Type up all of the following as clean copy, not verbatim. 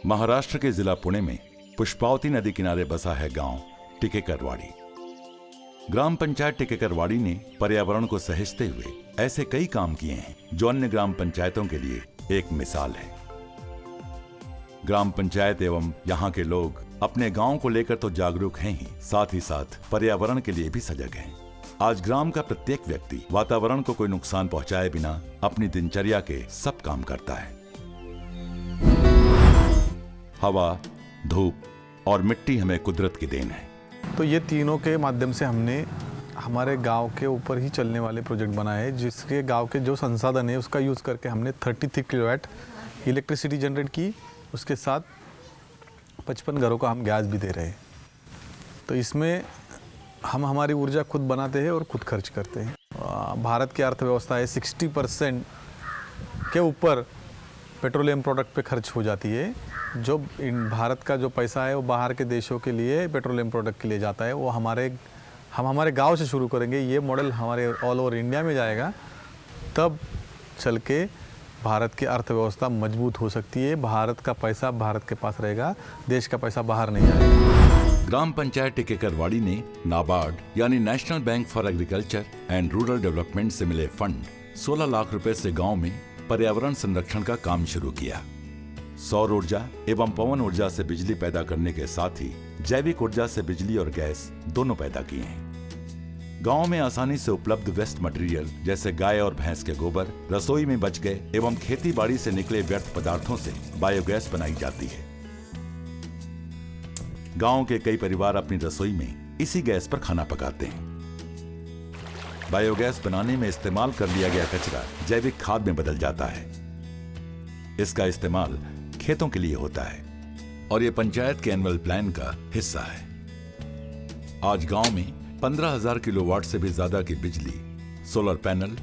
महाराष्ट्र के जिला पुणे में पुष्पावती नदी किनारे बसा है गांव टिकेकरवाड़ी। ग्राम पंचायत टिकेकरवाड़ी ने पर्यावरण को सहेजते हुए ऐसे कई काम किए हैं जो अन्य ग्राम पंचायतों के लिए एक मिसाल है। ग्राम पंचायत एवं यहाँ के लोग अपने गांव को लेकर तो जागरूक हैं ही साथ पर्यावरण के लिए भी सजग हैं। आज ग्राम का प्रत्येक व्यक्ति वातावरण को कोई नुकसान पहुंचाए बिना अपनी दिनचर्या के सब काम करता है। हवा, धूप और मिट्टी हमें कुदरत की देन है। तो ये तीनों के माध्यम से हमने हमारे गांव के ऊपर ही चलने वाले प्रोजेक्ट बनाए हैं, जिसके गांव के जो संसाधन है उसका यूज़ करके हमने 33 किलोवाट इलेक्ट्रिसिटी जनरेट की। उसके साथ 55 घरों का हम गैस भी दे रहे हैं। तो इसमें हम हमारी ऊर्जा खुद बनाते हैं और खुद खर्च करते हैं। भारत की अर्थव्यवस्था है 60% के ऊपर पेट्रोलियम प्रोडक्ट पे खर्च हो जाती है। जो भारत का जो पैसा है वो बाहर के देशों के लिए पेट्रोलियम प्रोडक्ट के लिए जाता है। वो हम हमारे गांव से शुरू करेंगे। ये मॉडल हमारे ऑल ओवर इंडिया में जाएगा, तब चल के भारत की अर्थव्यवस्था मजबूत हो सकती है। भारत का पैसा भारत के पास रहेगा, देश का पैसा बाहर नहीं जाएगा। ग्राम पंचायत टिकेकरवाड़ी ने नाबार्ड यानी national bank for agriculture and rural development से मिले फंड 16 लाख रुपए से गांव में पर्यावरण संरक्षण का काम शुरू किया। सौर ऊर्जा एवं पवन ऊर्जा से बिजली पैदा करने के साथ ही जैविक ऊर्जा से बिजली और गैस दोनों पैदा किए हैं। गांव में आसानी से उपलब्ध वेस्ट मटेरियल जैसे गाय और भैंस के गोबर, रसोई में बच गए एवं खेती बाड़ी से निकले व्यर्थ पदार्थों से बायोगैस बनाई जाती है। गांव के कई परिवार अपनी रसोई में इसी गैस पर खाना पकाते हैं। बायोगैस बनाने में इस्तेमाल कर लिया गया कचरा जैविक खाद में बदल जाता है। इसका इस्तेमाल खेतों के लिए होता है और ये पंचायत के एनुअल प्लान का हिस्सा है। आज गांव में 15,000 किलोवाट से भी ज्यादा की बिजली सोलर पैनल,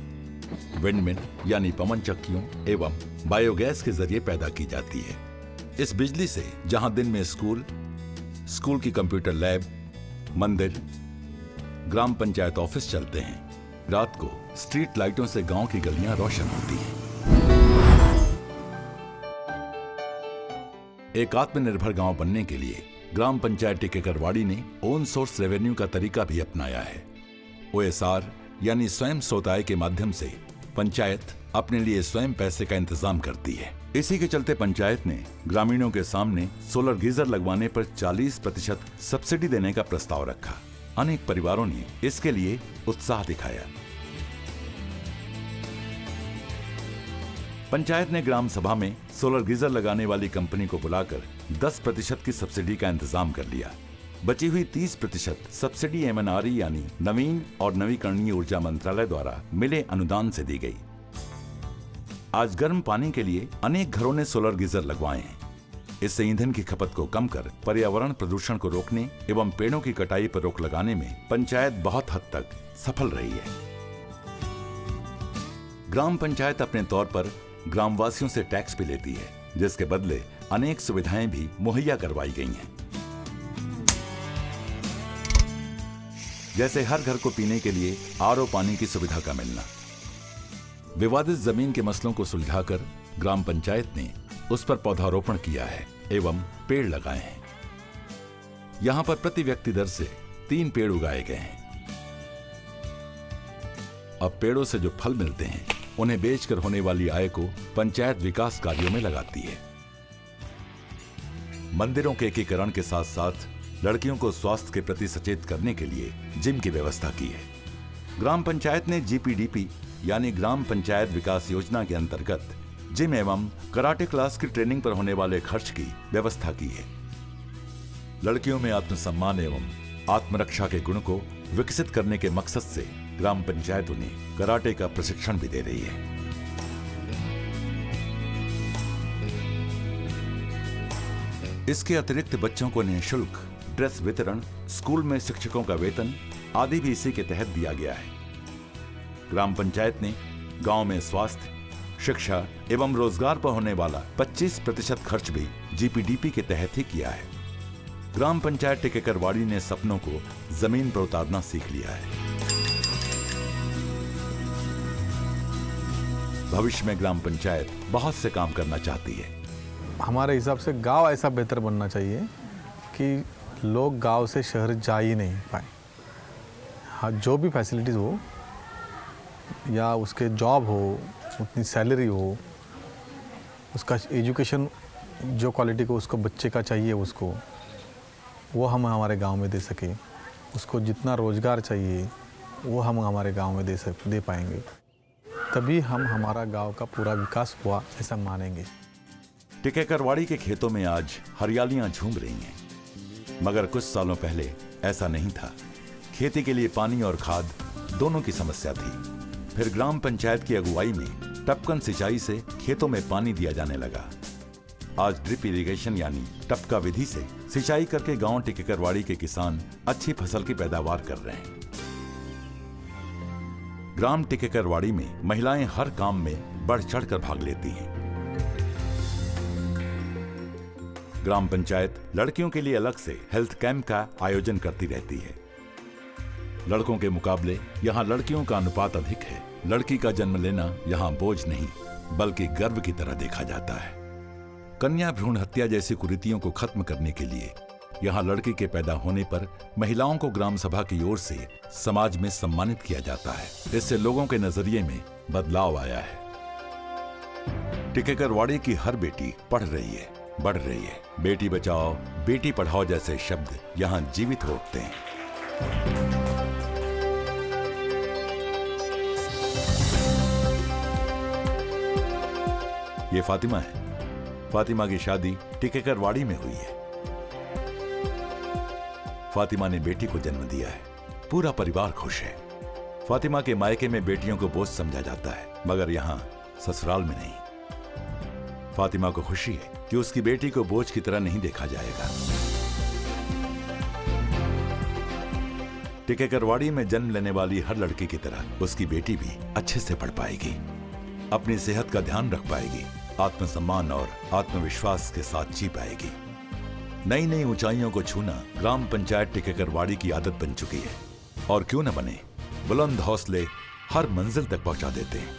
विंडमिल यानी पवन चक्कियों एवं बायोगैस के जरिए पैदा की जाती है। इस बिजली से जहां दिन में स्कूल की कंप्यूटर लैब, मंदिर, ग्राम पंचायत ऑफिस चलते हैं, रात को स्ट्रीट लाइटों से गांव की गलियां रोशन होती हैं। एक आत्मनिर्भर गांव बनने के लिए ग्राम पंचायत टिकेकरवाड़ी ने ओन सोर्स रेवेन्यू का तरीका भी अपनाया है। OSR यानी स्वयं स्रोत आय के माध्यम से पंचायत अपने लिए स्वयं पैसे का इंतजाम करती है। इसी के चलते पंचायत ने ग्रामीणों के सामने सोलर गीजर लगवाने पर 40% सब्सिडी देने का प्रस्ताव रखा। अनेक परिवारों ने इसके लिए उत्साह दिखाया। पंचायत ने ग्राम सभा में सोलर गीजर लगाने वाली कंपनी को बुलाकर 10% की सब्सिडी का इंतजाम कर लिया। बची हुई 30% सब्सिडी MNRE यानी नवीन और नवीकरणीय ऊर्जा मंत्रालय द्वारा मिले अनुदान से दी गई। आज गर्म पानी के लिए अनेक घरों ने सोलर गीजर लगवाए हैं। इससे ईंधन की खपत को कम कर पर्यावरण प्रदूषण को रोकने एवं पेड़ों की कटाई पर रोक लगाने में पंचायत बहुत हद तक सफल रही है। ग्राम पंचायत अपने तौर पर ग्रामवासियों से टैक्स भी लेती है, जिसके बदले अनेक सुविधाएं भी मुहैया करवाई गई हैं। जैसे हर घर को पीने के लिए RO पानी की सुविधा का मिलना। विवादित जमीन के मसलों को सुलझाकर ग्राम पंचायत ने उस पर पौधारोपण किया है एवं पेड़ लगाए हैं। यहां पर प्रति व्यक्ति दर से 3 पेड़ उगाए गए हैं। अब पेड़ों से जो फल मिलते हैं उन्हें बेचकर होने वाली आय को पंचायत विकास कार्यों में लगाती है। मंदिरों के एकीकरण के साथ साथ लड़कियों को स्वास्थ्य के प्रति सचेत करने के लिए जिम की व्यवस्था की है। ग्राम पंचायत ने GPDP यानी ग्राम पंचायत विकास योजना के अंतर्गत जिम एवं कराटे क्लास की ट्रेनिंग पर होने वाले खर्च की व्यवस्था की है। लड़कियों में आत्मसम्मान एवं आत्मरक्षा के गुण को विकसित करने के मकसद से ग्राम पंचायत उन्हें कराटे का प्रशिक्षण भी दे रही है। इसके अतिरिक्त बच्चों को निःशुल्क ड्रेस वितरण, स्कूल में शिक्षकों का वेतन आदि भी इसी के तहत दिया गया है। ग्राम पंचायत ने गांव में स्वास्थ्य, शिक्षा एवं रोजगार पर होने वाला 25% खर्च भी GPDP के तहत ही किया है। ग्राम पंचायत टिकेकरवाड़ी ने सपनों को जमीन पर उतारना सीख लिया है। भविष्य में ग्राम पंचायत बहुत से काम करना चाहती है। हमारे हिसाब से गांव ऐसा बेहतर बनना चाहिए कि लोग गांव से शहर जा ही नहीं पाए। हाँ, जो भी फैसिलिटीज़ हो या उसके जॉब हो, उतनी सैलरी हो, उसका एजुकेशन जो क्वालिटी को उसको बच्चे का चाहिए उसको, वो हम हमारे गांव में दे सकें। उसको जितना रोज़गार चाहिए वो हम हमारे गांव में दे पाएंगे, तभी हम हमारा गांव का पूरा विकास हुआ ऐसा मानेंगे। टिकैकरवाड़ी के खेतों में आज हरियालियां झूम रही हैं, मगर कुछ सालों पहले ऐसा नहीं था। खेती के लिए पानी और खाद दोनों की समस्या थी। फिर ग्राम पंचायत की अगुवाई में टपकन सिंचाई से खेतों में पानी दिया जाने लगा। आज ड्रिप इरिगेशन यानी टपका विधि से सिंचाई करके गांव टिकैकरवाड़ी के किसान अच्छी फसल की पैदावार कर रहे हैं। ग्राम टिकैकरवाड़ी में महिलाएं हर काम में बढ़ चढ़कर भाग लेती हैं। ग्राम पंचायत लड़कियों के लिए अलग से हेल्थ कैंप का आयोजन करती रहती है। लड़कों के मुकाबले यहां लड़कियों का अनुपात अधिक है। लड़की का जन्म लेना यहां बोझ नहीं बल्कि गर्व की तरह देखा जाता है। कन्या भ्रूण हत्या जैसी कुरीतियों को खत्म करने के लिए यहां लड़की के पैदा होने पर महिलाओं को ग्राम सभा की ओर से समाज में सम्मानित किया जाता है। इससे लोगों के नजरिए में बदलाव आया है। टिकैकरवाड़ी की हर बेटी पढ़ रही है, बढ़ रही है। बेटी बचाओ, बेटी पढ़ाओ जैसे शब्द यहां जीवित हो उठते हैं। ये फातिमा है। फातिमा की शादी टिकैकरवाड़ी में हुई है। फातिमा ने बेटी को जन्म दिया है। पूरा परिवार खुश है। फातिमा के मायके में बेटियों को बोझ समझा जाता है, मगर यहां ससुराल में नहीं। फातिमा को खुशी है कि उसकी बेटी को बोझ की तरह नहीं देखा जाएगा। टिकैकरवाड़ी में जन्म लेने वाली हर लड़की की तरह उसकी बेटी भी अच्छे से पढ़ पाएगी, अपनी सेहत का ध्यान रख पाएगी, आत्मसम्मान और आत्मविश्वास के साथ जी पाएगी। नई नई ऊंचाइयों को छूना ग्राम पंचायत टिकैकरवाड़ी की आदत बन चुकी है। और क्यों न बने, बुलंद हौसले हर मंजिल तक पहुंचा देते हैं।